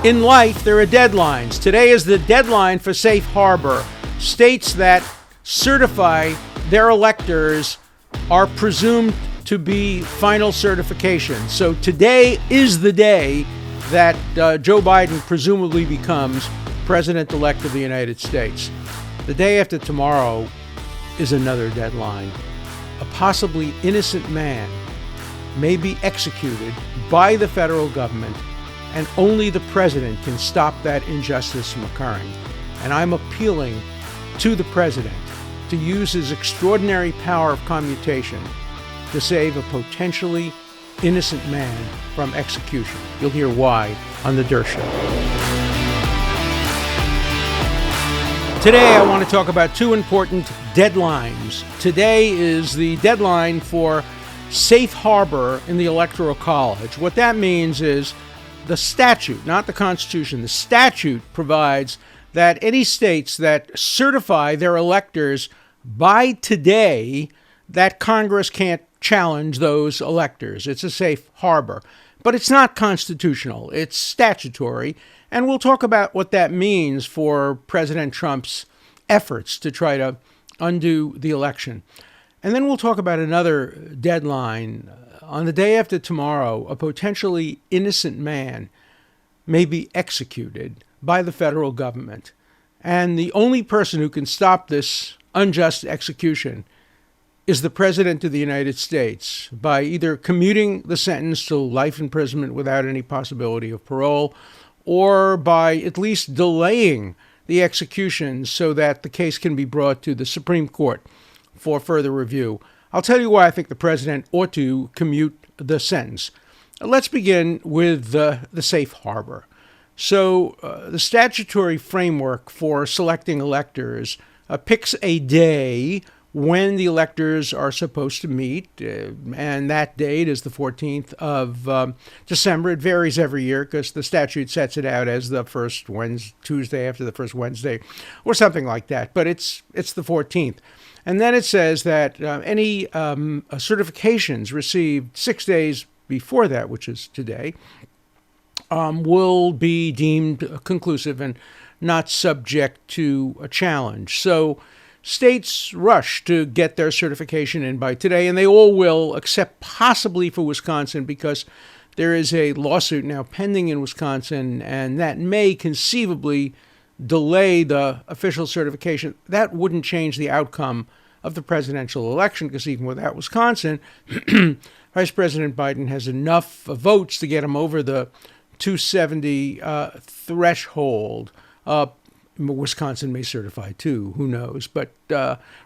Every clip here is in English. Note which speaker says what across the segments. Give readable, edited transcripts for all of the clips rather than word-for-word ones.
Speaker 1: In life, there are deadlines. Today is the deadline for safe harbor. States that certify their electors are presumed to be final certification. So today is the day that Joe Biden presumably becomes president-elect of the United States. The day after tomorrow is another deadline. A possibly innocent man may be executed by the federal government, and only the president can stop that injustice from occurring. And I'm appealing to the president to use his extraordinary power of commutation to save a potentially innocent man from execution. You'll hear why on The Durst Show. Today, I want to talk about two important deadlines. Today is the deadline for safe harbor in the Electoral College. What that means is the statute, not the Constitution, the statute provides that any states that certify their electors by today, that Congress can't challenge those electors. It's a safe harbor. But it's not constitutional. It's statutory. And we'll talk about what that means for President Trump's efforts to try to undo the election. And then we'll talk about another deadline. On the day after tomorrow, a potentially innocent man may be executed by the federal government. And the only person who can stop this unjust execution is the President of the United States by either commuting the sentence to life imprisonment without any possibility of parole, or by at least delaying the execution so that the case can be brought to the Supreme Court for further review. I'll tell you why I think the president ought to commute the sentence. Let's begin with the safe harbor. So the statutory framework for selecting electors picks a day when the electors are supposed to meet, and that date is the 14th of December. It varies every year because the statute sets it out as the first Tuesday after the first Wednesday, or something like that. But it's the 14th. And then it says that any certifications received 6 days before that, which is today, will be deemed conclusive and not subject to a challenge. So states rush to get their certification in by today, and they all will, except possibly for Wisconsin, because there is a lawsuit now pending in Wisconsin, and that may conceivably delay the official certification. That wouldn't change the outcome of the presidential election, because even without Wisconsin, Vice President Biden has enough votes to get him over the 270 threshold. Wisconsin may certify too, who knows? But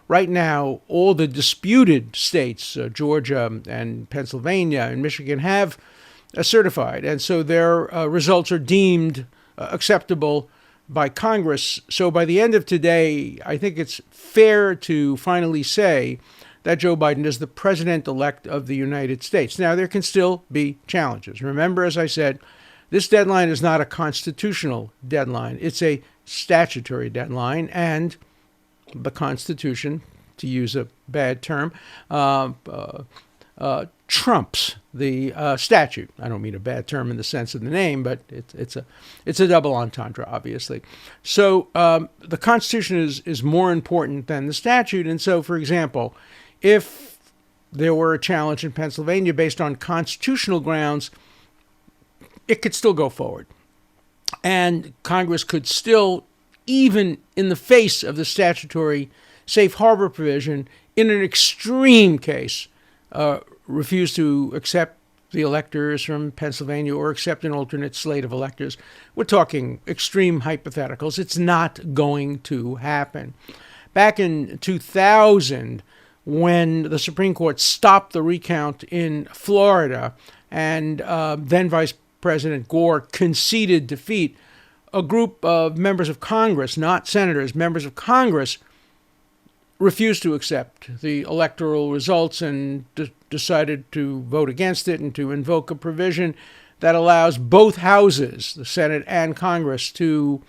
Speaker 1: right now, all the disputed states, Georgia and Pennsylvania and Michigan, have certified. And so their results are deemed acceptable by Congress. So by the end of today, I think it's fair to finally say that Joe Biden is the president-elect of the United States. Now, there can still be challenges. Remember, as I said, this deadline is not a constitutional deadline. It's a statutory deadline, and the Constitution, to use a bad term, trumps the statute. I don't mean a bad term in the sense of the name, but it's a double entendre, obviously. So the Constitution is more important than the statute. And so, for example, if there were a challenge in Pennsylvania based on constitutional grounds, it could still go forward. And Congress could still, even in the face of the statutory safe harbor provision, in an extreme case, refuse to accept the electors from Pennsylvania or accept an alternate slate of electors. We're talking extreme hypotheticals. It's not going to happen. Back in 2000, when the Supreme Court stopped the recount in Florida, and then Vice President Gore conceded defeat, a group of members of Congress, not senators, members of Congress, refused to accept the electoral results and decided to vote against it and to invoke a provision that allows both houses, the Senate and Congress, to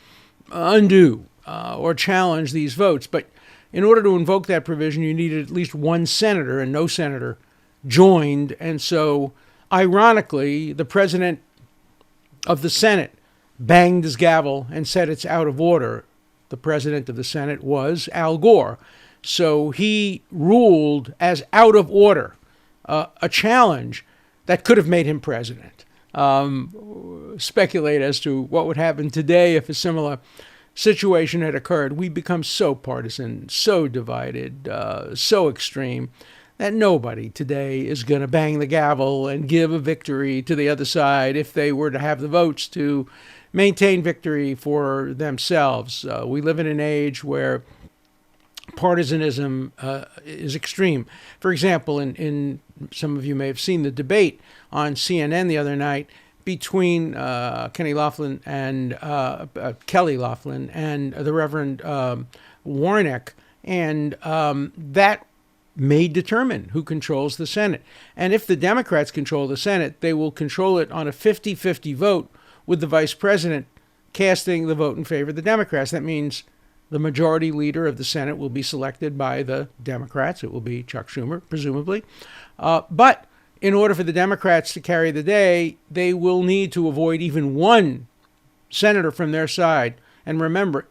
Speaker 1: undo or challenge these votes. But in order to invoke that provision, you needed at least one senator, and no senator joined. And so, ironically, the president of the Senate banged his gavel and said it's out of order. The president of the Senate was Al Gore. So he ruled as out of order a challenge that could have made him president. Speculate as to what would happen today if a similar situation had occurred. We become so partisan, so divided, so extreme, that nobody today is going to bang the gavel and give a victory to the other side if they were to have the votes to maintain victory for themselves. We live in an age where partisanism is extreme. For example, in some of you may have seen the debate on CNN the other night between Kelly Loefflin and the Reverend Warnock, and that may determine who controls the Senate. And if the Democrats control the Senate, they will control it on a 50-50 vote, with the vice president casting the vote in favor of the Democrats. That means the majority leader of the Senate will be selected by the Democrats. It will be Chuck Schumer, presumably. But in order for the Democrats to carry the day, they will need to avoid even one senator from their side. And remember,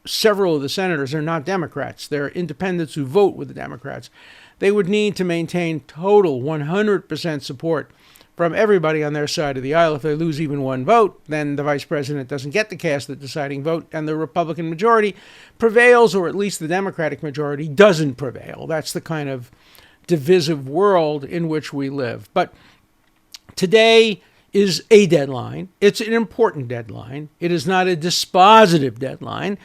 Speaker 1: several of the senators are not Democrats. They're independents who vote with the Democrats. They would need to maintain total 100% support from everybody on their side of the aisle. If they lose even one vote, then the vice president doesn't get to cast the deciding vote, and the Republican majority prevails, or at least the Democratic majority doesn't prevail. That's the kind of divisive world in which we live. But today is a deadline. It's an important deadline. It is not a dispositive deadline.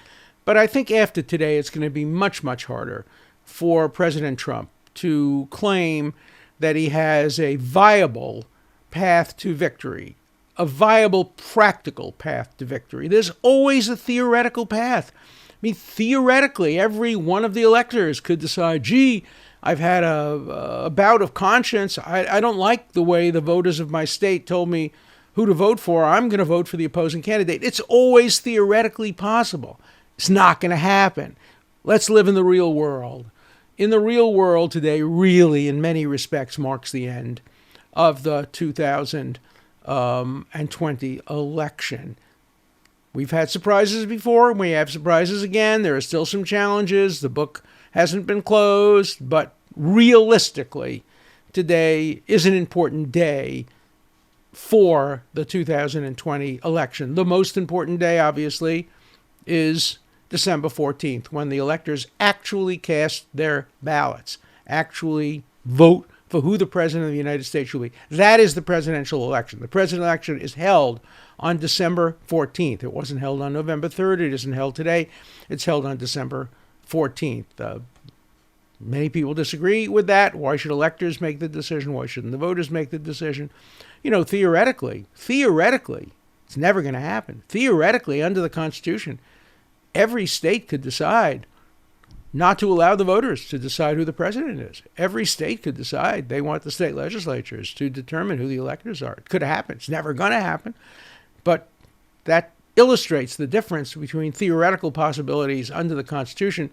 Speaker 1: But I think after today, it's going to be much, much harder for President Trump to claim that he has a viable path to victory, a viable practical path to victory. There's always a theoretical path. I mean, theoretically, every one of the electors could decide, gee, I've had a bout of conscience. I don't like the way the voters of my state told me who to vote for. I'm going to vote for the opposing candidate. It's always theoretically possible. It's not going to happen. Let's live in the real world. In the real world today, really, in many respects, marks the end of the 2020 election. We've had surprises before, and we have surprises again. There are still some challenges. The book hasn't been closed, but realistically, today is an important day for the 2020 election. The most important day, obviously, is December 14th, when the electors actually cast their ballots, actually vote for who the president of the United States will be. That is the presidential election. The presidential election is held on December 14th. It wasn't held on November 3rd. It isn't held today. It's held on December 14th. Many people disagree with that. Why should electors make the decision? Why shouldn't the voters make the decision? You know, theoretically, it's never going to happen. Theoretically, under the Constitution, every state could decide not to allow the voters to decide who the president is. Every state could decide they want the state legislatures to determine who the electors are. It could happen. It's never going to happen. But that illustrates the difference between theoretical possibilities under the Constitution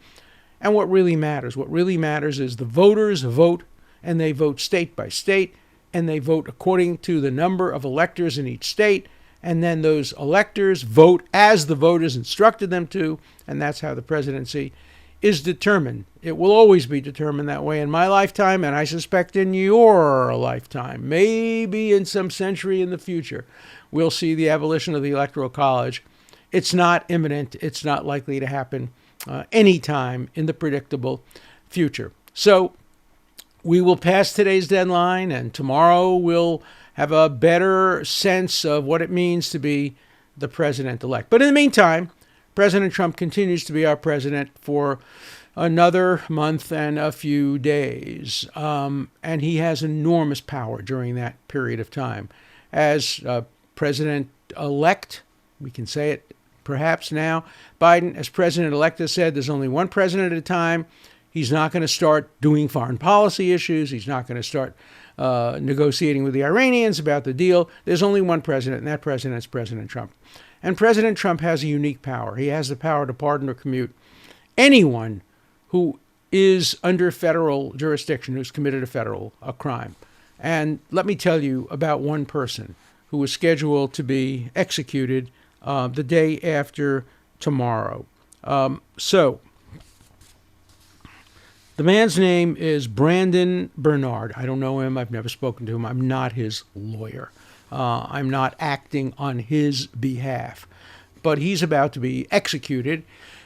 Speaker 1: and what really matters. What really matters is the voters vote, and they vote state by state, and they vote according to the number of electors in each state. And then those electors vote as the voters instructed them to, and that's how the presidency is determined. It will always be determined that way in my lifetime, and I suspect in your lifetime, maybe in some century in the future, we'll see the abolition of the Electoral College. It's not imminent. It's not likely to happen anytime in the predictable future. So we will pass today's deadline, and tomorrow we'll have a better sense of what it means to be the president-elect. But in the meantime, President Trump continues to be our president for another month and a few days. And he has enormous power during that period of time. As president-elect, we can say it perhaps now, Biden, as president-elect, has said there's only one president at a time. He's not going to start doing foreign policy issues. He's not going to start negotiating with the Iranians about the deal. There's only one president, and that president is President Trump. And President Trump has a unique power. He has the power to pardon or commute anyone who is under federal jurisdiction, who's committed a crime. And let me tell you about one person who was scheduled to be executed the day after tomorrow. So the man's name is Brandon Bernard. I don't know him. I've never spoken to him. I'm not his lawyer. I'm not acting on his behalf. But he's about to be executed,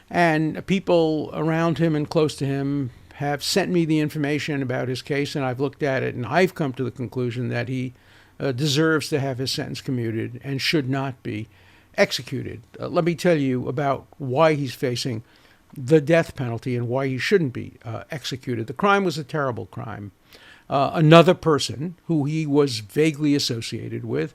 Speaker 1: and people around him and close to him have sent me the information about his case, and I've looked at it, and I've come to the conclusion that he deserves to have his sentence commuted and should not be executed. Let me tell you about why he's facing the death penalty and why he shouldn't be executed. The crime was a terrible crime. Another person who he was vaguely associated with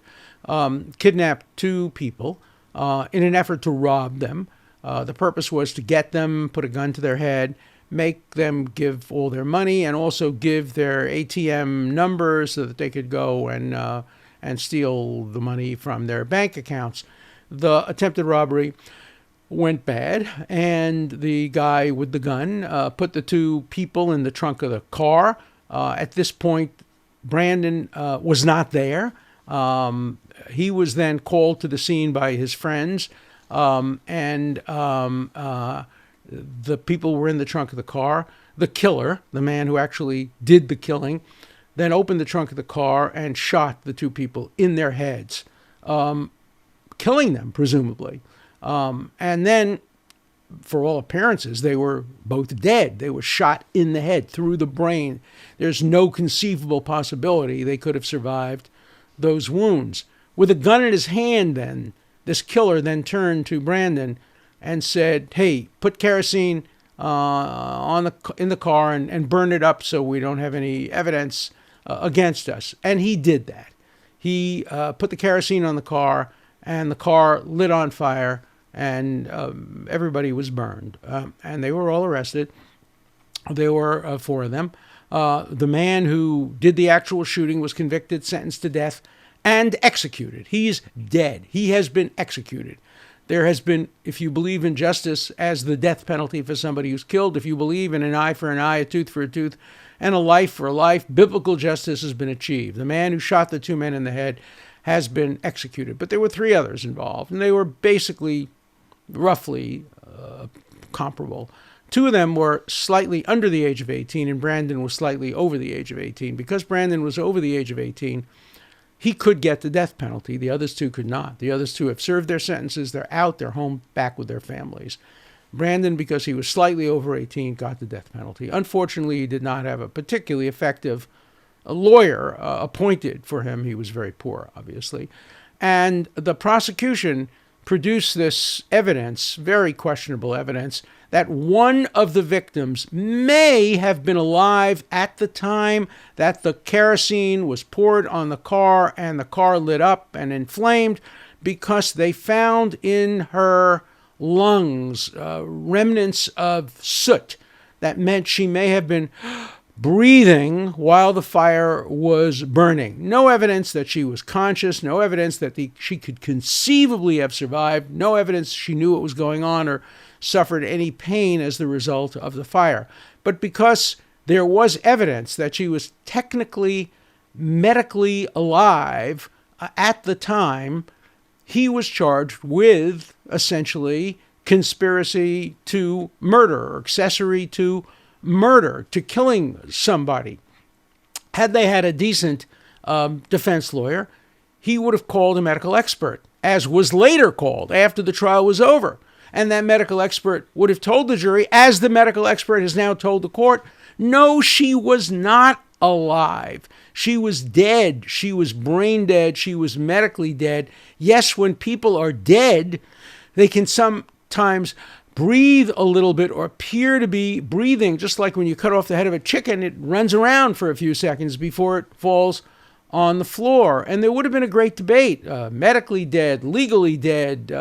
Speaker 1: kidnapped two people in an effort to rob them. The purpose was to get them, put a gun to their head, make them give all their money, and also give their ATM numbers so that they could go and steal the money from their bank accounts. The attempted robbery went bad, and the guy with the gun put the two people in the trunk of the car. At this point, Brandon was not there. He was then called to the scene by his friends, and the people were in the trunk of the car. The killer, the man who actually did the killing, then opened the trunk of the car and shot the two people in their heads, killing them, presumably. And then, for all appearances, they were both dead. They were shot in the head, through the brain. There's no conceivable possibility they could have survived those wounds. With a gun in his hand, then, this killer then turned to Brandon and said, "Hey, put kerosene in the car and burn it up so we don't have any evidence against us." And he did that. He put the kerosene on the car, and the car lit on fire, and everybody was burned. And they were all arrested. There were four of them. The man who did the actual shooting was convicted, sentenced to death, and executed. He's dead. He has been executed. There has been, if you believe in justice as the death penalty for somebody who's killed, if you believe in an eye for an eye, a tooth for a tooth, and a life for a life, biblical justice has been achieved. The man who shot the two men in the head has been executed. But there were three others involved, and they were basically, roughly comparable. Two of them were slightly under the age of 18, and Brandon was slightly over the age of 18. Because Brandon was over the age of 18, he could get the death penalty. The others two could not. The others two have served their sentences. They're out. They're home, back with their families. Brandon, because he was slightly over 18, got the death penalty. Unfortunately, he did not have a particularly effective lawyer appointed for him. He was very poor, obviously. And the prosecution produced this evidence, very questionable evidence, that one of the victims may have been alive at the time that the kerosene was poured on the car and the car lit up and inflamed, because they found in her lungs remnants of soot. That meant she may have been breathing while the fire was burning. No evidence that she was conscious, no evidence that she could conceivably have survived, no evidence she knew what was going on or suffered any pain as the result of the fire. But because there was evidence that she was technically, medically alive at the time, he was charged with, essentially, conspiracy to murder, or accessory to murder, to killing somebody. Had they had a decent defense lawyer, he would have called a medical expert, as was later called after the trial was over. And that medical expert would have told the jury, as the medical expert has now told the court, no, she was not alive. She was dead. She was brain dead. She was medically dead. Yes, when people are dead, they can sometimes breathe a little bit or appear to be breathing, just like when you cut off the head of a chicken, it runs around for a few seconds before it falls on the floor. And there would have been a great debate, medically dead, legally dead.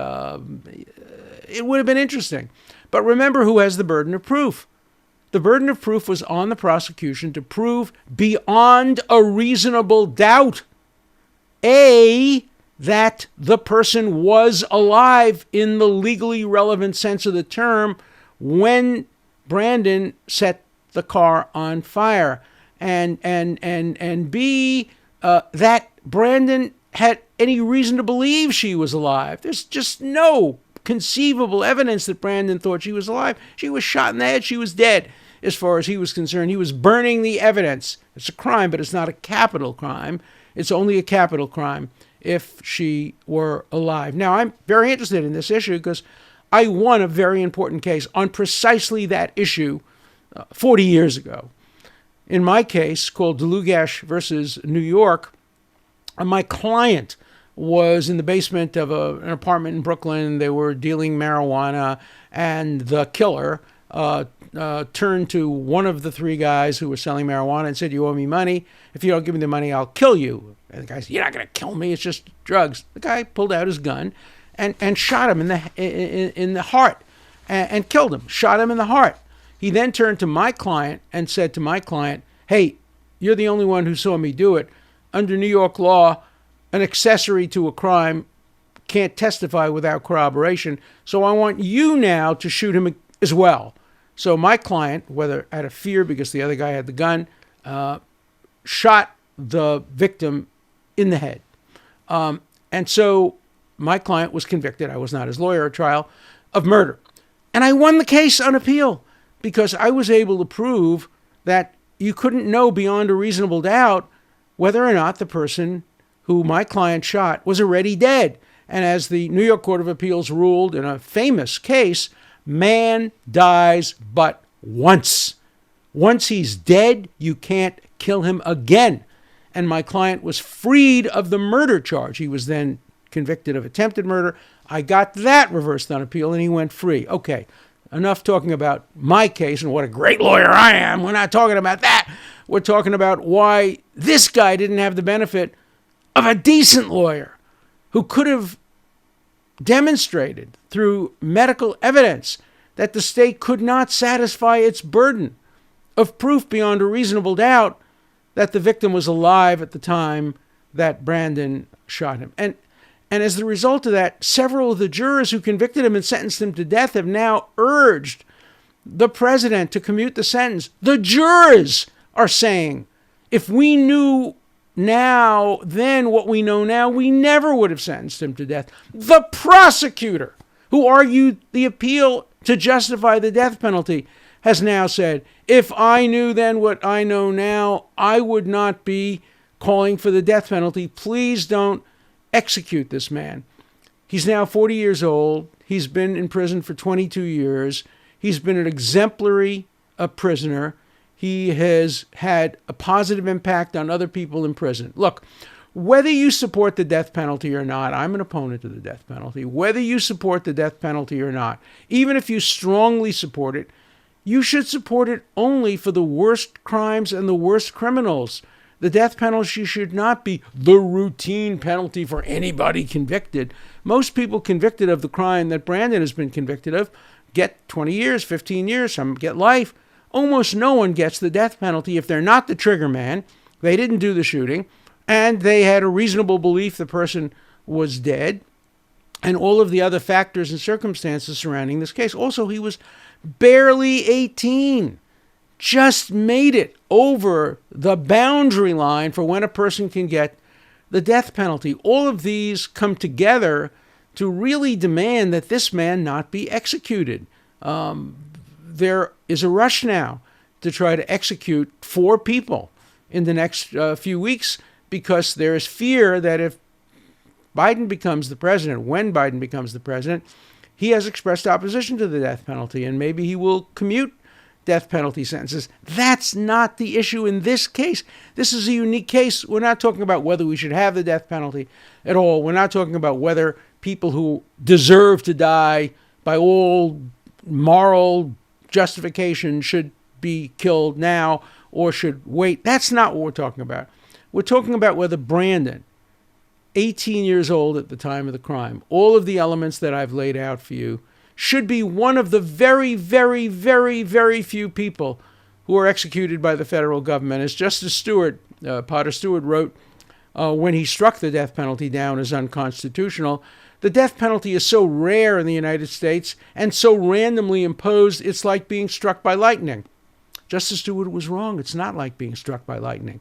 Speaker 1: It would have been interesting. But remember who has the burden of proof. The burden of proof was on the prosecution to prove beyond a reasonable doubt, A, that the person was alive in the legally relevant sense of the term when Brandon set the car on fire, and B, that Brandon had any reason to believe she was alive. There's just no conceivable evidence that Brandon thought she was alive. She was shot in the head. She was dead. As far as he was concerned, he was burning the evidence. It's a crime, but it's not a capital crime. It's only a capital crime if she were alive. Now, I'm very interested in this issue because I won a very important case on precisely that issue 40 years ago. In my case, called DeLugash versus New York, my client was in the basement of an apartment in Brooklyn. They were dealing marijuana, and the killer turned to one of the three guys who were selling marijuana and said, "You owe me money. If you don't give me the money, I'll kill you." And the guy said, "You're not going to kill me. It's just drugs." The guy pulled out his gun and shot him in the heart and killed him, shot him in the heart. He then turned to my client and said to my client, "Hey, you're the only one who saw me do it. Under New York law, an accessory to a crime can't testify without corroboration. So I want you now to shoot him as well." So my client, whether out of fear because the other guy had the gun, shot the victim in the head. And so my client was convicted. I was not his lawyer at trial, of murder. And I won the case on appeal because I was able to prove that you couldn't know beyond a reasonable doubt whether or not the person who my client shot was already dead. And as the New York Court of Appeals ruled in a famous case, man dies but once. Once he's dead, you can't kill him again. And my client was freed of the murder charge. He was then convicted of attempted murder. I got that reversed on appeal, and he went free. Okay, enough talking about my case and what a great lawyer I am. We're not talking about that. We're talking about why this guy didn't have the benefit of a decent lawyer who could have demonstrated through medical evidence that the state could not satisfy its burden of proof beyond a reasonable doubt that the victim was alive at the time that Brandon shot him. And as the result of that, several of the jurors who convicted him and sentenced him to death have now urged the president to commute the sentence. The jurors are saying, if we knew now then what we know now, we never would have sentenced him to death. The prosecutor, who argued the appeal to justify the death penalty, has now said, if I knew then what I know now, I would not be calling for the death penalty. Please don't execute this man. He's now 40 years old. He's been in prison for 22 years. He's been an exemplary prisoner. He has had a positive impact on other people in prison. Look, whether you support the death penalty or not, I'm an opponent of the death penalty. Whether you support the death penalty or not, even if you strongly support it, you should support it only for the worst crimes and the worst criminals. The death penalty should not be the routine penalty for anybody convicted. Most people convicted of the crime that Brandon has been convicted of get 20 years, 15 years, some get life. Almost no one gets the death penalty if they're not the trigger man, they didn't do the shooting, and they had a reasonable belief the person was dead, and all of the other factors and circumstances surrounding this case. Also, he was barely 18, just made it over the boundary line for when a person can get the death penalty. All of these come together to really demand that this man not be executed. There is a rush now to try to execute 4 people in the next few weeks because there is fear that if Biden becomes the president, when Biden becomes the president, he has expressed opposition to the death penalty, and maybe he will commute death penalty sentences. That's not the issue in this case. This is a unique case. We're not talking about whether we should have the death penalty at all. We're not talking about whether people who deserve to die by all moral justification should be killed now or should wait. That's not what we're talking about. We're talking about whether Brandon, 18 years old at the time of the crime, all of the elements that I've laid out for you, should be one of the very, very, very, very few people who are executed by the federal government. As Justice Stewart, Potter Stewart, wrote when he struck the death penalty down as unconstitutional, the death penalty is so rare in the United States and so randomly imposed, it's like being struck by lightning. Justice Stewart was wrong. It's not like being struck by lightning.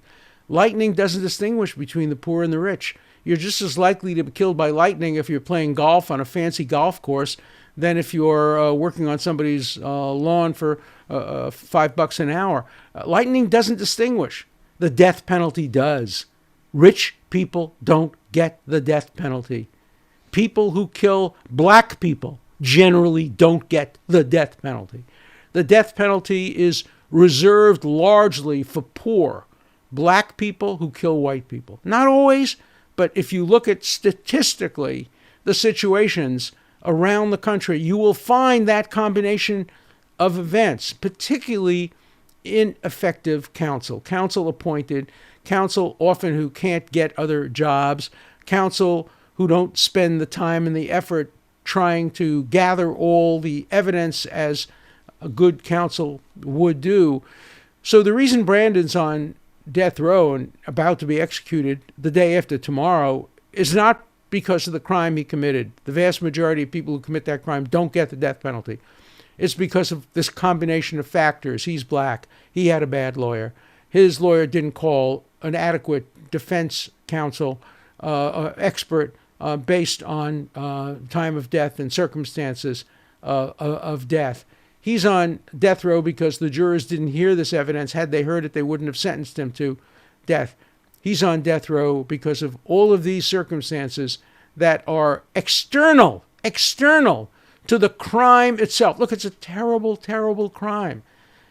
Speaker 1: Lightning doesn't distinguish between the poor and the rich. You're just as likely to be killed by lightning if you're playing golf on a fancy golf course than if you're working on somebody's lawn for $5 an hour. Lightning doesn't distinguish. The death penalty does. Rich people don't get the death penalty. People who kill black people generally don't get the death penalty. The death penalty is reserved largely for poor black people who kill white people. Not always, but if you look at statistically the situations around the country, you will find that combination of events, particularly ineffective counsel appointed, counsel often who can't get other jobs, counsel who don't spend the time and the effort trying to gather all the evidence as a good counsel would do. So the reason Brandon's on death row and about to be executed the day after tomorrow is not because of the crime he committed. The vast majority of people who commit that crime don't get the death penalty. It's because of this combination of factors. He's black. He had a bad lawyer. His lawyer didn't call an adequate defense counsel expert based on time of death and circumstances of death. He's on death row because the jurors didn't hear this evidence. Had they heard it, they wouldn't have sentenced him to death. He's on death row because of all of these circumstances that are external to the crime itself. Look, it's a terrible, terrible crime.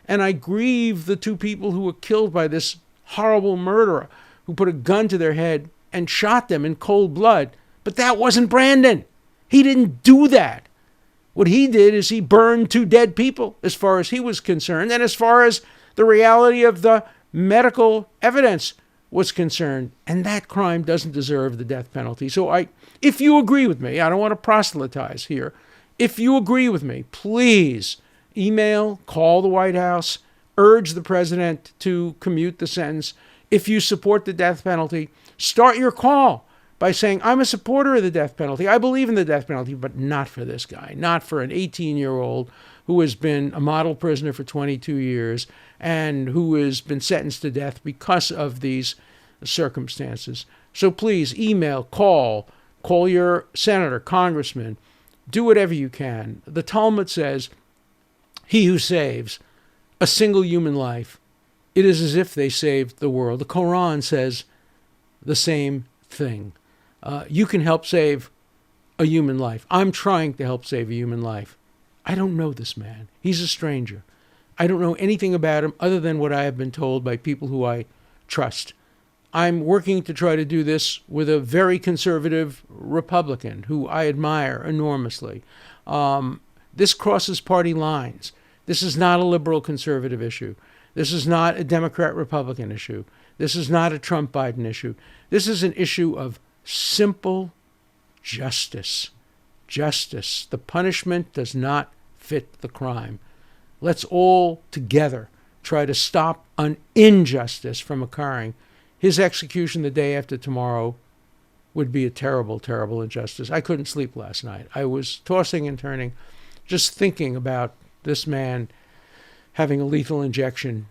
Speaker 1: And I grieve the two people who were killed by this horrible murderer who put a gun to their head and shot them in cold blood. But that wasn't Brandon. He didn't do that. What he did is he burned two dead people as far as he was concerned, and as far as the reality of the medical evidence was concerned. And that crime doesn't deserve the death penalty. So if you agree with me, I don't want to proselytize here. If you agree with me, please email, call the White House, urge the president to commute the sentence. If you support the death penalty, start your call by saying, I'm a supporter of the death penalty. I believe in the death penalty, but not for this guy, not for an 18-year-old who has been a model prisoner for 22 years and who has been sentenced to death because of these circumstances. So please email, call your senator, congressman, do whatever you can. The Talmud says, he who saves a single human life, it is as if they saved the world. The Quran says the same thing. You can help save a human life. I'm trying to help save a human life. I don't know this man. He's a stranger. I don't know anything about him other than what I have been told by people who I trust. I'm working to try to do this with a very conservative Republican who I admire enormously. This crosses party lines. This is not a liberal conservative issue. This is not a Democrat-Republican issue. This is not a Trump-Biden issue. This is an issue of simple justice. Justice. The punishment does not fit the crime. Let's all together try to stop an injustice from occurring. His execution the day after tomorrow would be a terrible, terrible injustice. I couldn't sleep last night. I was tossing and turning, just thinking about this man having a lethal injection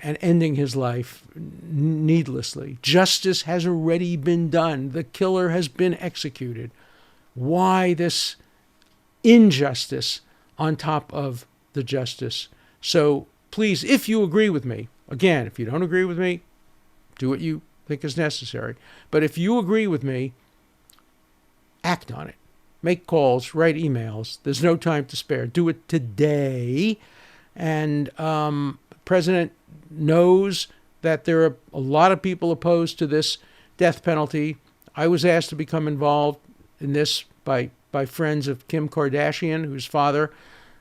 Speaker 1: and ending his life needlessly. Justice has already been done. The killer has been executed. Why this injustice on top of the justice? So please, if you agree with me, again, if you don't agree with me, do what you think is necessary. But if you agree with me, act on it. Make calls, write emails. There's no time to spare. Do it today. And President knows that there are a lot of people opposed to this death penalty. I was asked to become involved in this by friends of Kim Kardashian, whose father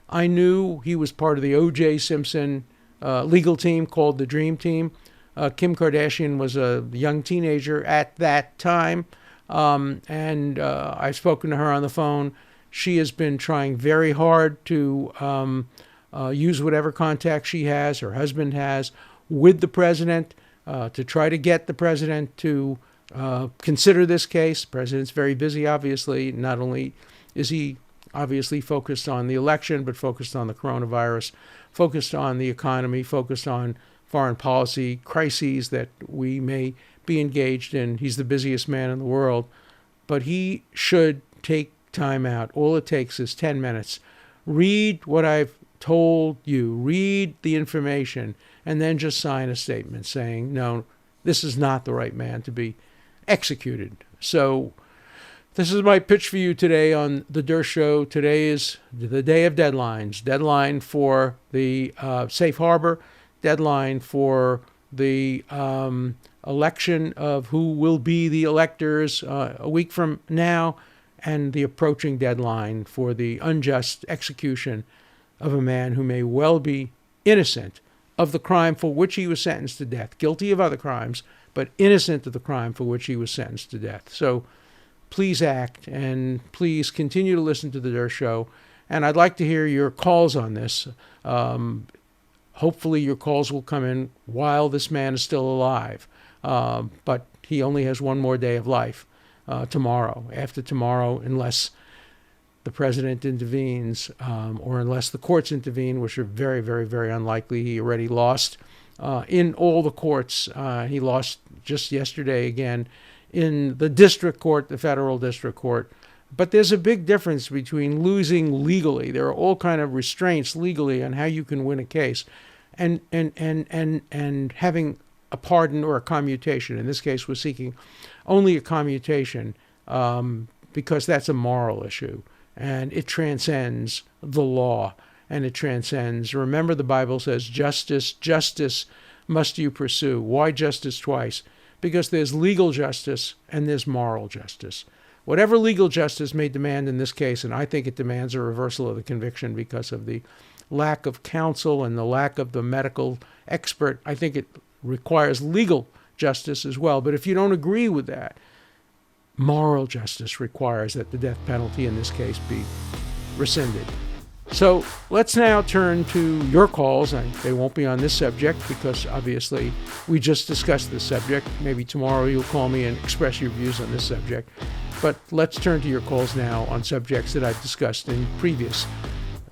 Speaker 1: I knew. He was part of the O.J. Simpson legal team called the Dream Team. Kim Kardashian was a young teenager at that time, and I've spoken to her on the phone. She has been trying very hard to use whatever contact she has, her husband has, with the president to try to get the president to consider this case. The president's very busy, obviously. Not only is he obviously focused on the election, but focused on the coronavirus, focused on the economy, focused on foreign policy crises that we may be engaged in. He's the busiest man in the world, but he should take time out. All it takes is 10 minutes. Read what I've told you, read the information, and then just sign a statement saying, no, this is not the right man to be executed. So this is my pitch for you today on The Durst Show. Today is the day of deadlines. Deadline for the safe harbor, deadline for the election of who will be the electors a week from now, and the approaching deadline for the unjust execution of a man who may well be innocent of the crime for which he was sentenced to death, guilty of other crimes, but innocent of the crime for which he was sentenced to death. So please act, and please continue to listen to The Durst Show. And I'd like to hear your calls on this. Hopefully your calls will come in while this man is still alive. But he only has one more day of life tomorrow. After tomorrow, unless the president intervenes or unless the courts intervene, which are very, very, very unlikely. He already lost in all the courts. He lost just yesterday again in the district court, the federal district court. But there's a big difference between losing legally. There are all kind of restraints legally on how you can win a case, and having a pardon or a commutation. In this case, we're seeking only a commutation because that's a moral issue, and it transcends the law, and it transcends. Remember, the Bible says, justice, justice must you pursue. Why justice twice? Because there's legal justice and there's moral justice. Whatever legal justice may demand in this case, and I think it demands a reversal of the conviction because of the lack of counsel and the lack of the medical expert, I think it requires legal justice as well. But if you don't agree with that, moral justice requires that the death penalty in this case be rescinded. So let's now turn to your calls. They won't be on this subject because obviously we just discussed this subject. Maybe tomorrow you'll call me and express your views on this subject. But let's turn to your calls now on subjects that I've discussed in previous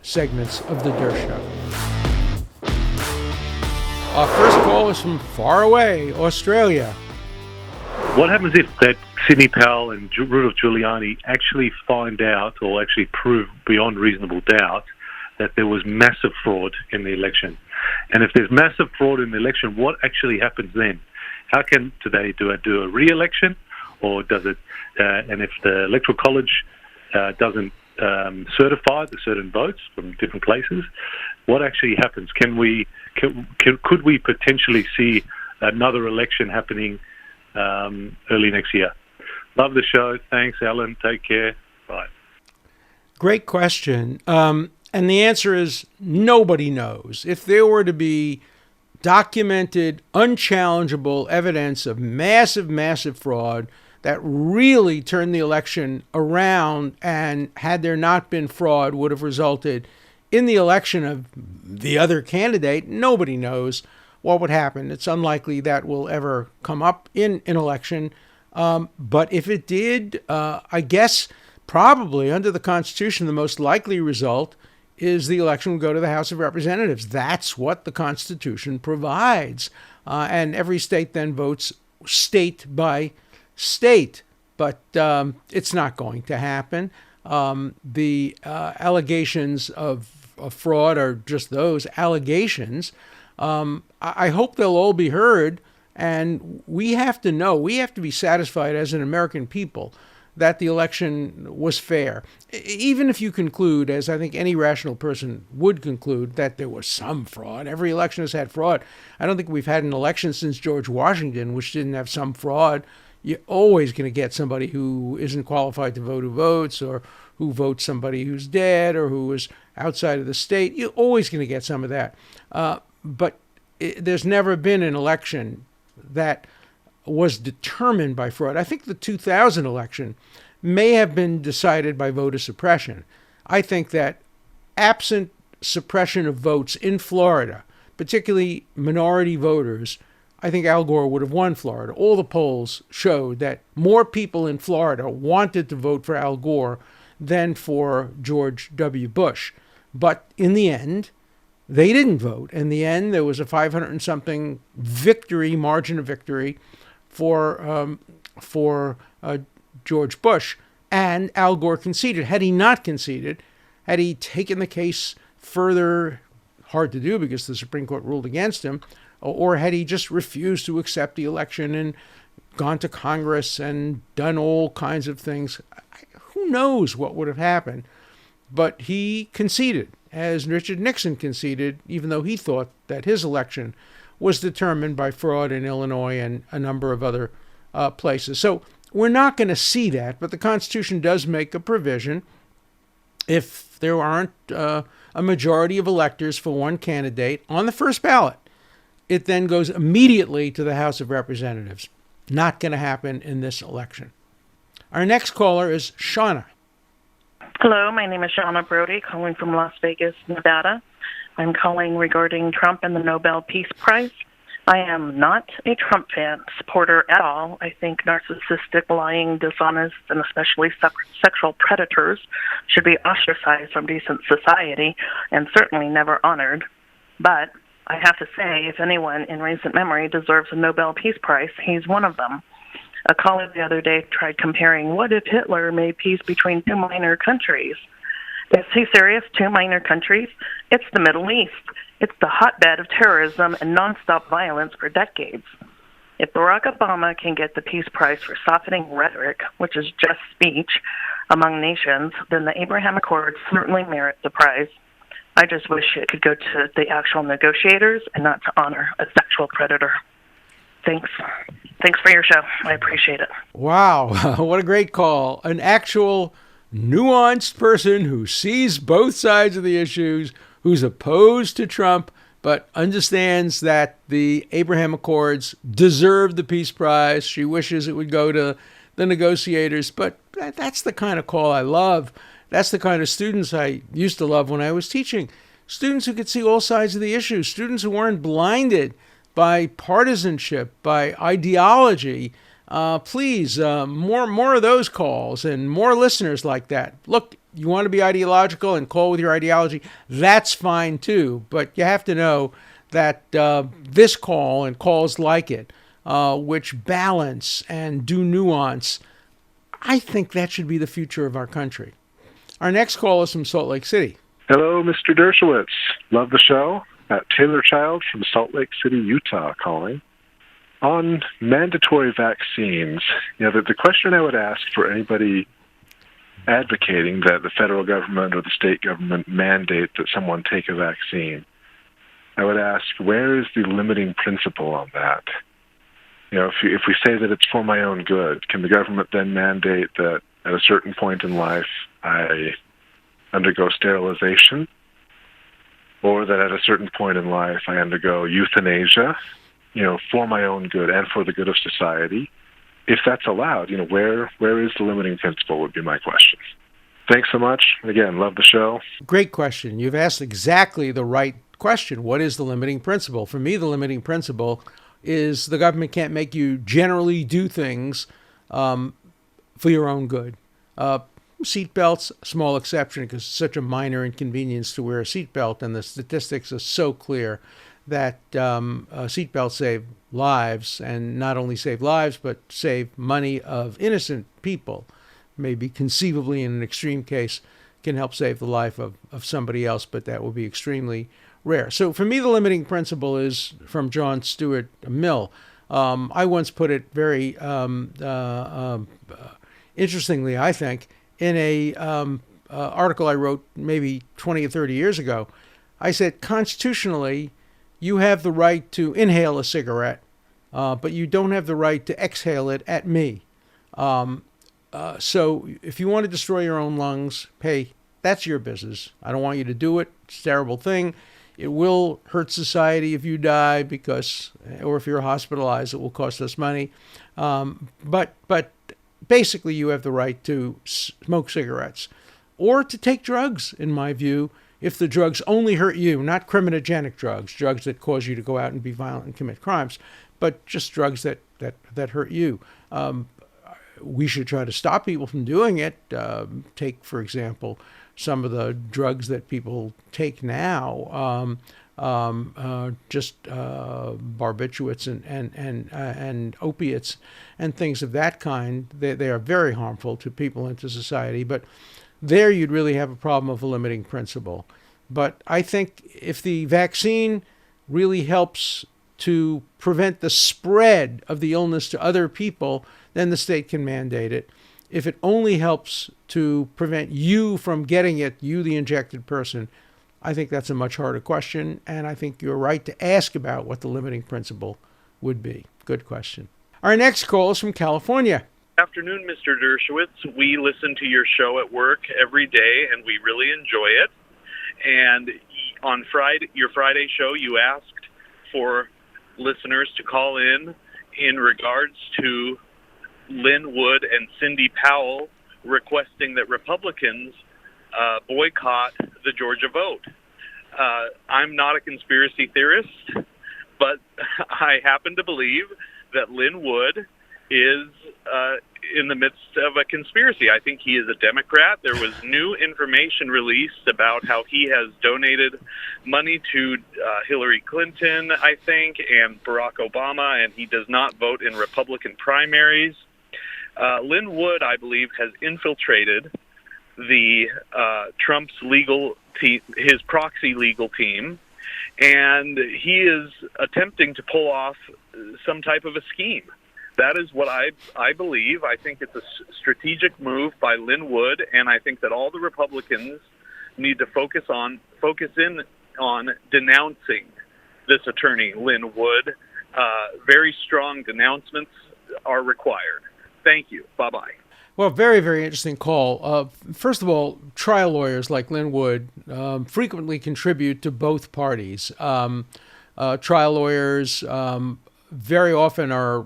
Speaker 1: segments of The Durst Show. Our first call is from far away, Australia.
Speaker 2: What happens if that Sidney Powell and Rudolph Giuliani actually find out or actually prove beyond reasonable doubt that there was massive fraud in the election? And if there's massive fraud in the election, what actually happens then? How can today do a re-election, or does it? And if the Electoral College doesn't certify the certain votes from different places, what actually happens? Could we potentially see another election happening early next year? Love the show. Thanks, Alan. Take care. Bye.
Speaker 1: Great question. And the answer is nobody knows. If there were to be documented, unchallengeable evidence of massive, massive fraud that really turned the election around, and had there not been fraud, would have resulted in the election of the other candidate, nobody knows what would happen. It's unlikely that will ever come up in an election. But if it did, I guess probably under the Constitution, the most likely result is the election will go to the House of Representatives. That's what the Constitution provides. And every state then votes state by state. But it's not going to happen. The allegations of fraud are just those allegations. I hope they'll all be heard, and we have to know, we have to be satisfied as an American people that the election was fair. Even if you conclude, as I think any rational person would conclude, that there was some fraud. Every election has had fraud. I don't think we've had an election since George Washington which didn't have some fraud. You're always going to get somebody who isn't qualified to vote who votes, or who votes somebody who's dead, or who is outside of the state. You're always going to get some of that. But there's never been an election that was determined by fraud. I think the 2000 election may have been decided by voter suppression. I think that absent suppression of votes in Florida, particularly minority voters, I think Al Gore would have won Florida. All the polls showed that more people in Florida wanted to vote for Al Gore than for George W. Bush. But in the end, They didn't vote. In the end, there was a 500 and something margin of victory for George Bush, and Al Gore conceded. Had he not conceded, had he taken the case further, hard to do because the Supreme Court ruled against him, or had he just refused to accept the election and gone to Congress and done all kinds of things, who knows what would have happened. But he conceded, as Richard Nixon conceded, even though he thought that his election was determined by fraud in Illinois and a number of other places. So we're not going to see that, but the Constitution does make a provision. If there aren't a majority of electors for one candidate on the first ballot, it then goes immediately to the House of Representatives. Not going to happen in this election. Our next caller is Shauna.
Speaker 3: Hello, my name is Shauna Brody, calling from Las Vegas, Nevada. I'm calling regarding Trump and the Nobel Peace Prize. I am not a Trump fan supporter at all. I think narcissistic, lying, dishonest, and especially sexual predators should be ostracized from decent society and certainly never honored. But I have to say, if anyone in recent memory deserves a Nobel Peace Prize, he's one of them. A colleague the other day tried comparing, what if Hitler made peace between two minor countries? Is he serious? Two minor countries? It's the Middle East. It's the hotbed of terrorism and nonstop violence for decades. If Barack Obama can get the Peace Prize for softening rhetoric, which is just speech, among nations, then the Abraham Accords certainly merit the prize. I just wish it could go to the actual negotiators and not to honor a sexual predator. Thanks. Thanks for your show. I appreciate it.
Speaker 1: Wow, what a great call. An actual nuanced person who sees both sides of the issues, who's opposed to Trump, but understands that the Abraham Accords deserve the Peace Prize. She wishes it would go to the negotiators, but that's the kind of call I love. That's the kind of students I used to love when I was teaching. Students who could see all sides of the issue, students who weren't blinded by partisanship, by ideology. Please, more of those calls and more listeners like that. Look, you want to be ideological and call with your ideology, that's fine too. But you have to know that this call and calls like it, which balance and do nuance, I think that should be the future of our country. Our next call is from Salt Lake City.
Speaker 4: Hello, Mr. Dershowitz. Love the show. Taylor Child from Salt Lake City, Utah, calling. On mandatory vaccines, the question I would ask for anybody advocating that the federal government or the state government mandate that someone take a vaccine, I would ask, where is the limiting principle on that? If we say that it's for my own good, can the government then mandate that at a certain point in life I undergo sterilization? Or that at a certain point in life I undergo euthanasia, for my own good and for the good of society? If that's allowed, where is the limiting principle would be my question. Thanks so much. Again, love the show.
Speaker 1: Great question. You've asked exactly the right question. What is the limiting principle? For me, the limiting principle is the government can't make you generally do things for your own good. Seatbelts, small exception, because it's such a minor inconvenience to wear a seatbelt, and the statistics are so clear that seatbelts save lives, and not only save lives, but save money of innocent people. Maybe conceivably, in an extreme case, can help save the life of somebody else, but that will be extremely rare. So for me, the limiting principle is from John Stuart Mill. I once put it very interestingly, I think, in a article I wrote maybe 20 or 30 years ago. I said, constitutionally, you have the right to inhale a cigarette, but you don't have the right to exhale it at me. So if you want to destroy your own lungs, hey, that's your business. I don't want you to do it. It's a terrible thing. It will hurt society if you die or if you're hospitalized, it will cost us money. But basically, you have the right to smoke cigarettes or to take drugs, in my view, if the drugs only hurt you, not criminogenic drugs that cause you to go out and be violent and commit crimes, but just drugs that hurt you. we should try to stop people from doing it. Take, for example, some of the drugs that people take now, barbiturates and opiates and things of that kind. They are very harmful to people and to society. But there you'd really have a problem of a limiting principle. But I think if the vaccine really helps to prevent the spread of the illness to other people, then the state can mandate it. If it only helps to prevent you from getting it, you, the injected person, I think that's a much harder question, and I think you're right to ask about what the limiting principle would be. Good question. Our next call is from California.
Speaker 5: Afternoon, Mr. Dershowitz. We listen to your show at work every day, and we really enjoy it. And on your Friday show, you asked for listeners to call in regards to Lynn Wood and Cindy Powell requesting that Republicans boycott the Georgia vote. I'm not a conspiracy theorist, but I happen to believe that Lynn Wood is in the midst of a conspiracy. I think he is a Democrat. There was new information released about how he has donated money to Hillary Clinton, I think, and Barack Obama, and he does not vote in Republican primaries. Lynn Wood, I believe, has infiltrated the Trump's legal team, his proxy legal team, and he is attempting to pull off some type of a scheme. That is what I believe. I think it's a strategic move by Lynn Wood, and I think that all the Republicans need to focus in on denouncing this attorney, Lynn Wood. Very strong denouncements are required. Thank you. Bye-bye.
Speaker 1: Well, very, very interesting call. First of all, trial lawyers like Lynn Wood frequently contribute to both parties. Trial lawyers very often are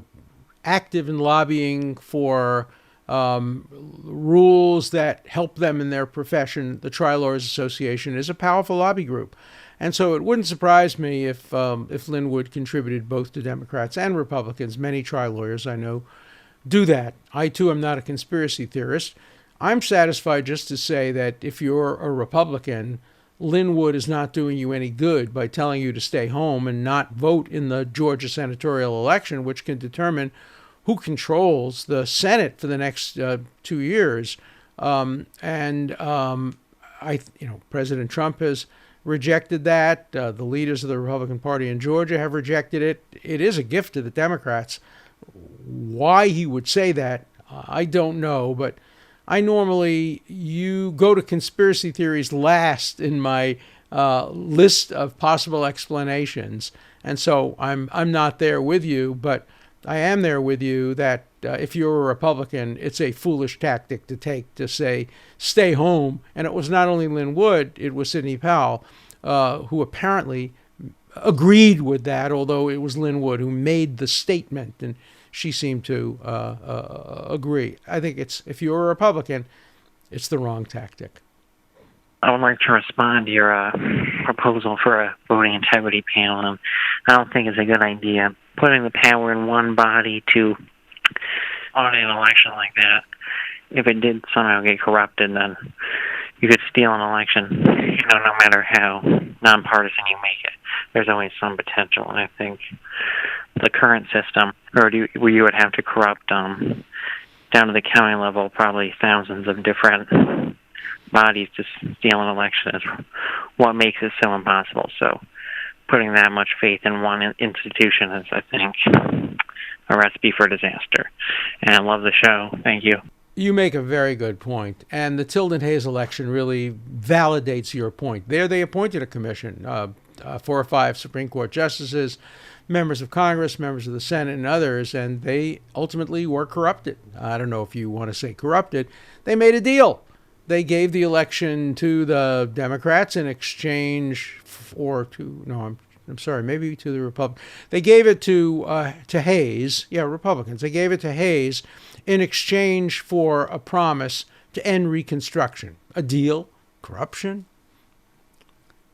Speaker 1: active in lobbying for rules that help them in their profession. The Trial Lawyers Association is a powerful lobby group. And so it wouldn't surprise me if Lynn Wood contributed both to Democrats and Republicans. Many trial lawyers I know do that. I, too, am not a conspiracy theorist. I'm satisfied just to say that if you're a Republican, Lynn Wood is not doing you any good by telling you to stay home and not vote in the Georgia senatorial election, which can determine who controls the Senate for the next 2 years. President Trump has rejected that. The leaders of the Republican Party in Georgia have rejected it. It is a gift to the Democrats. Why he would say that, I don't know, but you go to conspiracy theories last in my list of possible explanations, and so I'm not there with you, but I am there with you that if you're a Republican, it's a foolish tactic to take to say, stay home. And it was not only Lynn Wood, it was Sidney Powell, who apparently agreed with that, although it was Lynn Wood who made the statement, and she seemed to agree. I think if you're a Republican, it's the wrong tactic.
Speaker 6: I would like to respond to your proposal for a voting integrity panel. And I don't think it's a good idea putting the power in one body to audit an election like that. If it did somehow get corrupted, then you could steal an election, no matter how nonpartisan you make it. There's always some potential, and I think the current system, where you would have to corrupt down to the county level, probably thousands of different bodies to steal an election, is what makes it so impossible. So putting that much faith in one institution is, I think, a recipe for disaster. And I love the show. Thank you.
Speaker 1: You make a very good point, and the Tilden Hayes election really validates your point. There they appointed a commission, 4 or 5 Supreme Court justices, members of Congress, members of the Senate, and others, and they ultimately were corrupted. I don't know if you want to say corrupted. They made a deal. They gave the election to the Democrats in exchange maybe to the Republicans. They gave it to Hayes. Yeah, Republicans. They gave it to Hayes in exchange for a promise to end Reconstruction. A deal? Corruption?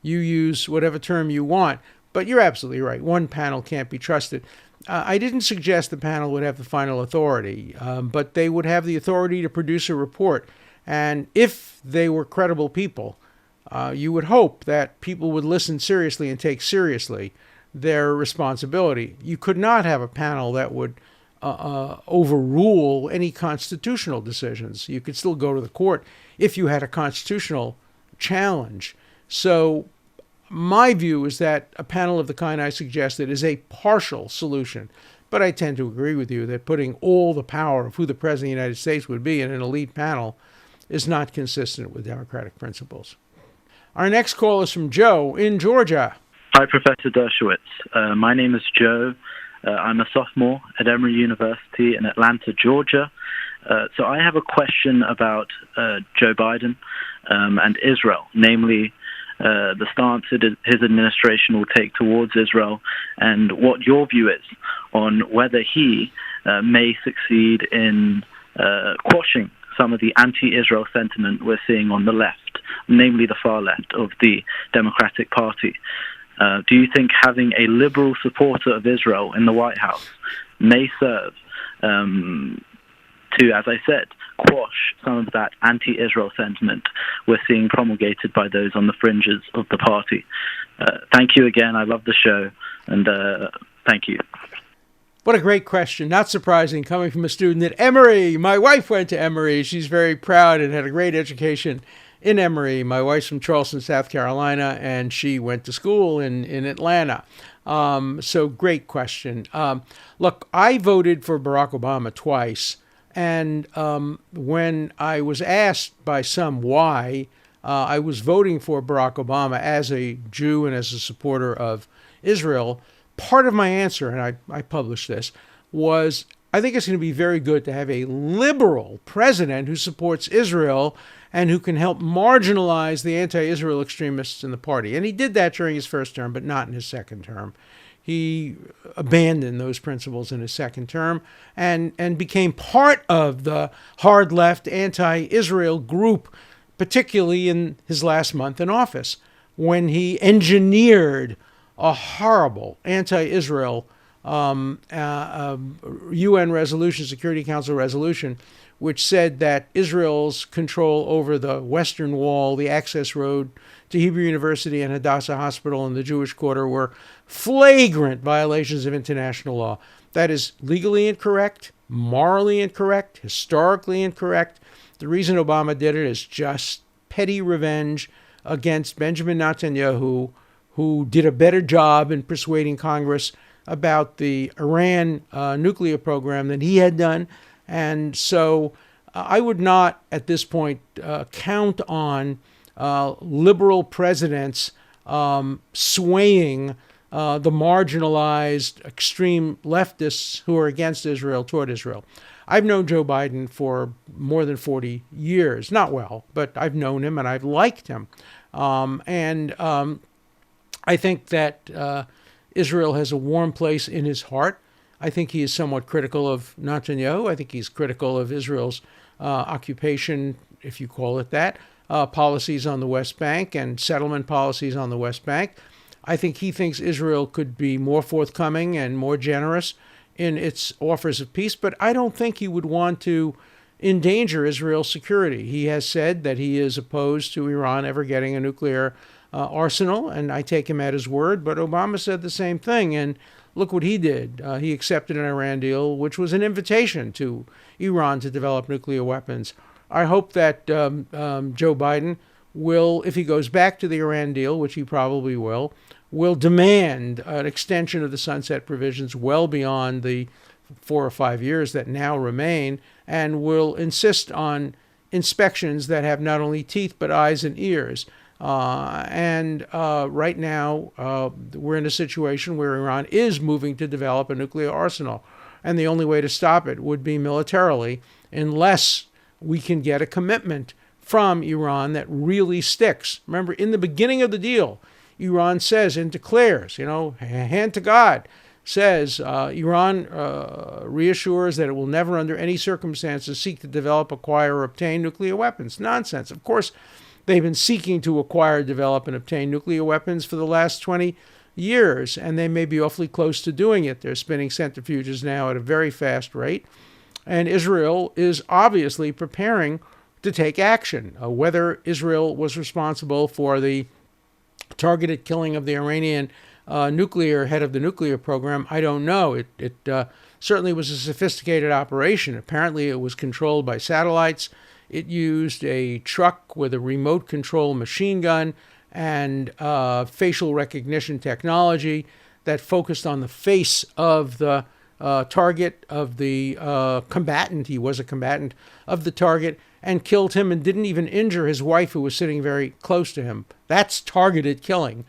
Speaker 1: You use whatever term you want, but you're absolutely right. One panel can't be trusted. I didn't suggest the panel would have the final authority, but they would have the authority to produce a report. And if they were credible people, you would hope that people would listen seriously and take seriously their responsibility. You could not have a panel that would overrule any constitutional decisions. You could still go to the court if you had a constitutional challenge. So my view is that a panel of the kind I suggested is a partial solution. But I tend to agree with you that putting all the power of who the President of the United States would be in an elite panel is not consistent with democratic principles. Our next call is from Joe in Georgia.
Speaker 7: Hi, Professor Dershowitz. My name is Joe. I'm a sophomore at Emory University in Atlanta, Georgia. So I have a question about Joe Biden and Israel, namely the stance his administration will take towards Israel and what your view is on whether he may succeed in quashing some of the anti-Israel sentiment we're seeing on the left, namely the far left of the Democratic Party. Do you think having a liberal supporter of Israel in the White House may serve to, as I said, quash some of that anti-Israel sentiment we're seeing promulgated by those on the fringes of the party? Thank you again. I love the show, and thank you.
Speaker 1: What a great question. Not surprising, coming from a student at Emory. My wife went to Emory. She's very proud and had a great education in Emory. My wife's from Charleston, South Carolina, and she went to school in Atlanta. So great question. Look, I voted for Barack Obama twice. And when I was asked by some why I was voting for Barack Obama as a Jew and as a supporter of Israel, part of my answer, and I published this, was I think it's going to be very good to have a liberal president who supports Israel and who can help marginalize the anti-Israel extremists in the party. And he did that during his first term, but not in his second term. He abandoned those principles in his second term and became part of the hard left anti-Israel group, particularly in his last month in office, when he engineered a horrible anti-Israel UN resolution, Security Council resolution, which said that Israel's control over the Western Wall, the access road to Hebrew University and Hadassah Hospital and the Jewish Quarter were flagrant violations of international law. That is legally incorrect, morally incorrect, historically incorrect. The reason Obama did it is just petty revenge against Benjamin Netanyahu, who did a better job in persuading Congress about the Iran nuclear program than he had done. And so I would not at this point count on liberal presidents swaying the marginalized extreme leftists who are against Israel toward Israel. I've known Joe Biden for more than 40 years. Not well, but I've known him and I've liked him. I think that Israel has a warm place in his heart. I think he is somewhat critical of Netanyahu. I think he's critical of Israel's occupation, if you call it that, policies on the West Bank and settlement policies on the West Bank. I think he thinks Israel could be more forthcoming and more generous in its offers of peace, but I don't think he would want to endanger Israel's security. He has said that he is opposed to Iran ever getting a nuclear arsenal, and I take him at his word, but Obama said the same thing, and look what he did. He accepted an Iran deal, which was an invitation to Iran to develop nuclear weapons. I hope that Joe Biden will, if he goes back to the Iran deal, which he probably will demand an extension of the sunset provisions well beyond the 4 or 5 years that now remain, and will insist on inspections that have not only teeth but eyes and ears. Right now, we're in a situation where Iran is moving to develop a nuclear arsenal. And the only way to stop it would be militarily, unless we can get a commitment from Iran that really sticks. Remember, in the beginning of the deal, Iran says and declares, hand to God, says Iran reassures that it will never under any circumstances seek to develop, acquire, or obtain nuclear weapons. Nonsense. Of course, they've been seeking to acquire, develop, and obtain nuclear weapons for the last 20 years, and they may be awfully close to doing it. They're spinning centrifuges now at a very fast rate, and Israel is obviously preparing to take action. Whether Israel was responsible for the targeted killing of the Iranian nuclear head of the nuclear program, I don't know. It certainly was a sophisticated operation. Apparently, it was controlled by satellites. It used a truck with a remote control machine gun and facial recognition technology that focused on the face of the target of the combatant. He was a combatant of the target, and killed him and didn't even injure his wife, who was sitting very close to him. That's targeted killing.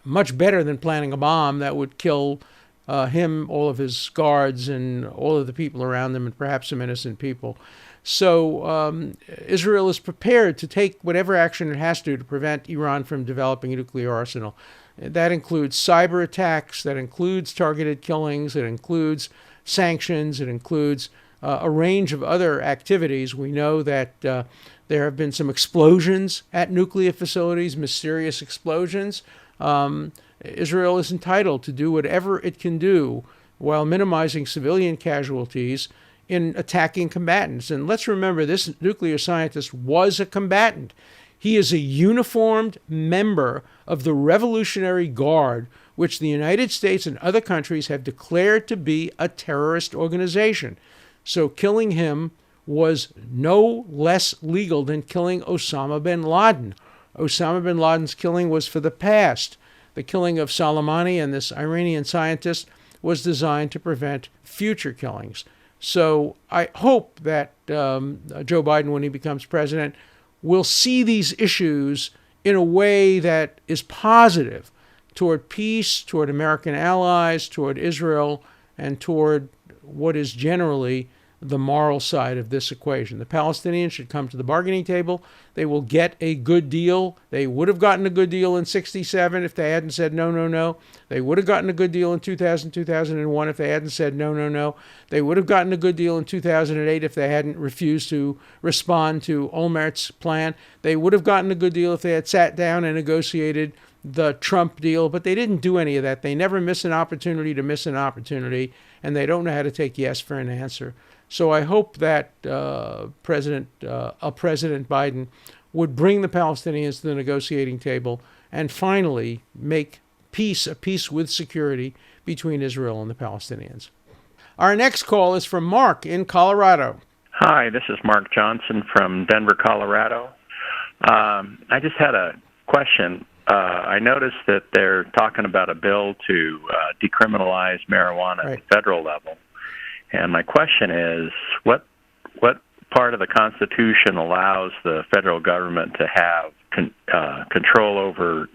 Speaker 1: Much better than planting a bomb that would kill him, all of his guards, and all of the people around him, and perhaps some innocent people. So Israel is prepared to take whatever action it has to prevent Iran from developing a nuclear arsenal. That includes cyber attacks, that includes targeted killings, it includes sanctions, it includes a range of other activities. We know that there have been some explosions at nuclear facilities, mysterious explosions. Israel is entitled to do whatever it can do while minimizing civilian casualties in attacking combatants. And let's remember, this nuclear scientist was a combatant. He is a uniformed member of the Revolutionary Guard, which the United States and other countries have declared to be a terrorist organization. So killing him was no less legal than killing Osama bin Laden. Osama bin Laden's killing was for the past. The killing of Soleimani and this Iranian scientist was designed to prevent future killings. So I hope that Joe Biden, when he becomes president, will see these issues in a way that is positive toward peace, toward American allies, toward Israel, and toward what is generally the moral side of this equation. The Palestinians should come to the bargaining table. They will get a good deal. They would have gotten a good deal in 1967 if they hadn't said no, no, no. They would have gotten a good deal in 2000, 2001 if they hadn't said no, no, no. They would have gotten a good deal in 2008 if they hadn't refused to respond to Olmert's plan. They would have gotten a good deal if they had sat down and negotiated the Trump deal, but they didn't do any of that. They never miss an opportunity to miss an opportunity, and they don't know how to take yes for an answer. So I hope that President Biden would bring the Palestinians to the negotiating table and finally make peace, a peace with security between Israel and the Palestinians. Our next call is from Mark in Colorado.
Speaker 8: Hi, this is Mark Johnson from Denver, Colorado. I just had a question. I noticed that they're talking about a bill to decriminalize marijuana at the federal level. And my question is, what part of the Constitution allows the federal government to have control over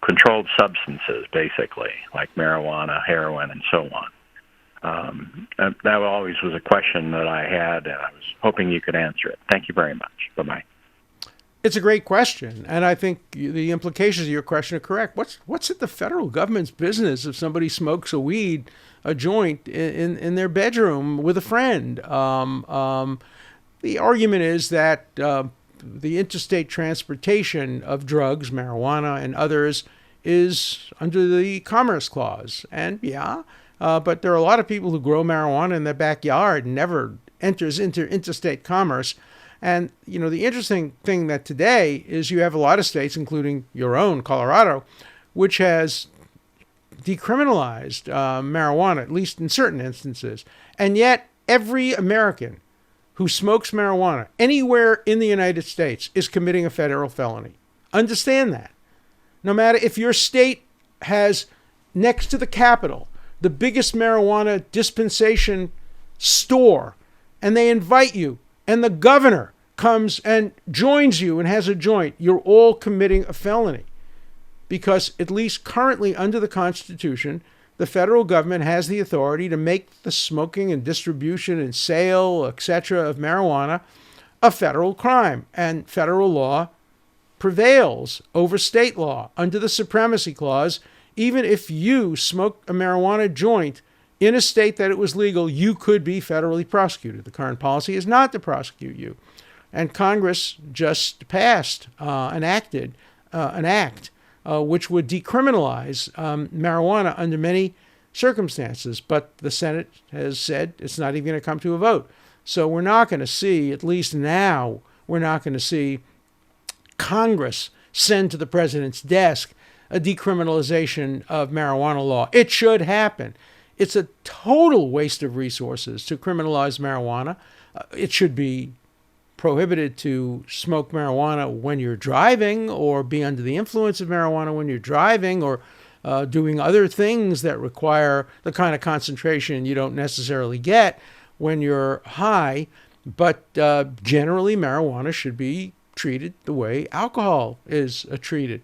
Speaker 8: controlled substances, basically, like marijuana, heroin, and so on? That always was a question that I had, and I was hoping you could answer it. Thank you very much. Bye-bye.
Speaker 1: It's a great question, and I think the implications of your question are correct. What's it the federal government's business if somebody smokes a joint in their bedroom with a friend? The argument is that the interstate transportation of drugs, marijuana, and others is under the Commerce Clause, and but there are a lot of people who grow marijuana in their backyard and never enters into interstate commerce. And, the interesting thing that today is you have a lot of states, including your own, Colorado, which has decriminalized marijuana, at least in certain instances. And yet every American who smokes marijuana anywhere in the United States is committing a federal felony. Understand that. No matter if your state has, next to the Capitol, the biggest marijuana dispensation store, and they invite you, and the governor comes and joins you and has a joint, you're all committing a felony. Because at least currently under the Constitution, the federal government has the authority to make the smoking and distribution and sale, etc., of marijuana a federal crime. And federal law prevails over state law. Under the Supremacy Clause, even if you smoked a marijuana joint in a state that it was legal, you could be federally prosecuted. The current policy is not to prosecute you. And Congress just passed, enacted an act which would decriminalize marijuana under many circumstances. But the Senate has said it's not even going to come to a vote. So we're not going to see, at least now, we're not going to see Congress send to the president's desk a decriminalization of marijuana law. It should happen. It's a total waste of resources to criminalize marijuana. It should be prohibited to smoke marijuana when you're driving, or be under the influence of marijuana when you're driving, or doing other things that require the kind of concentration you don't necessarily get when you're high. But generally, marijuana should be treated the way alcohol is treated.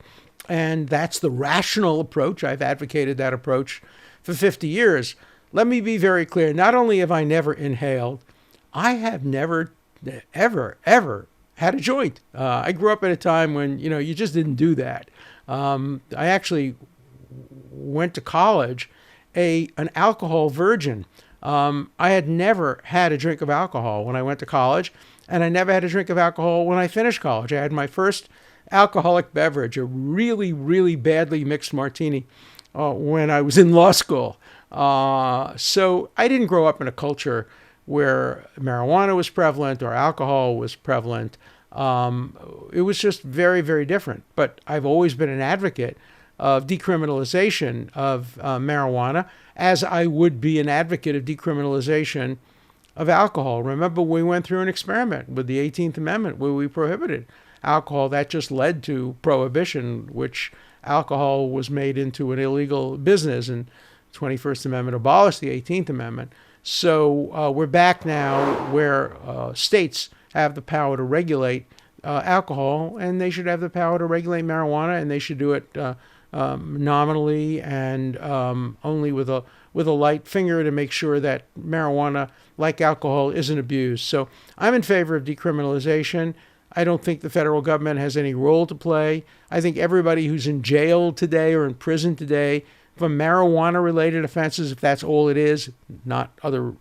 Speaker 1: And that's the rational approach. I've advocated that approach for 50 years. Let me be very clear. Not only have I never inhaled, I have never, ever had a joint. I grew up at a time when, you just didn't do that. I actually went to college an alcohol virgin. I had never had a drink of alcohol when I went to college, and I never had a drink of alcohol when I finished college. I had my first alcoholic beverage, a really, really badly mixed martini, when I was in law school. So I didn't grow up in a culture where marijuana was prevalent or alcohol was prevalent. It was just very, very different. But I've always been an advocate of decriminalization of marijuana, as I would be an advocate of decriminalization of alcohol. Remember, we went through an experiment with the 18th Amendment where we prohibited alcohol. That just led to prohibition, which alcohol was made into an illegal business, and the 21st Amendment abolished the 18th Amendment. So we're back now where states have the power to regulate alcohol, and they should have the power to regulate marijuana, and they should do it nominally and only with a light finger to make sure that marijuana, like alcohol, isn't abused. So I'm in favor of decriminalization. I don't think the federal government has any role to play. I think everybody who's in jail today or in prison today for marijuana-related offenses, if that's all it is, not other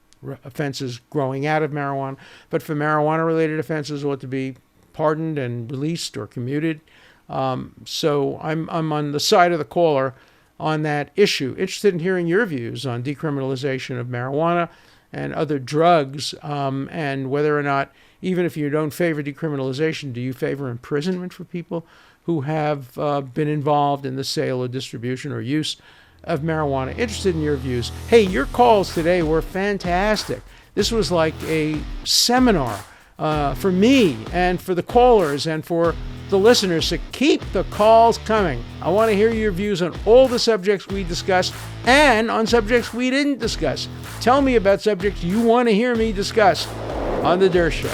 Speaker 1: offenses growing out of marijuana, but for marijuana-related offenses ought to be pardoned and released or commuted. So I'm on the side of the caller on that issue. Interested in hearing your views on decriminalization of marijuana and other drugs, and whether or not, even if you don't favor decriminalization, do you favor imprisonment for people who have been involved in the sale or distribution or use of marijuana? Interested in your views. Hey, your calls today were fantastic. This was like a seminar for me and for the callers and for the listeners. So keep the calls coming. I want to hear your views on all the subjects we discussed and on subjects we didn't discuss. Tell me about subjects you want to hear me discuss on The Durst Show.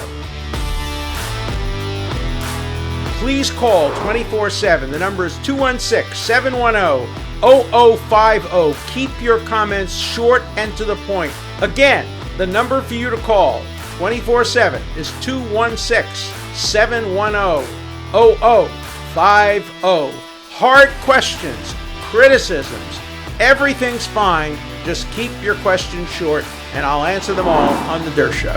Speaker 1: Please call 24/7. The number is 216-710-0050. Keep your comments short and to the point. Again, the number for you to call 24/7 is 216-710-0050. Hard questions, criticisms, everything's fine. Just keep your questions short, and I'll answer them all on The Durst Show.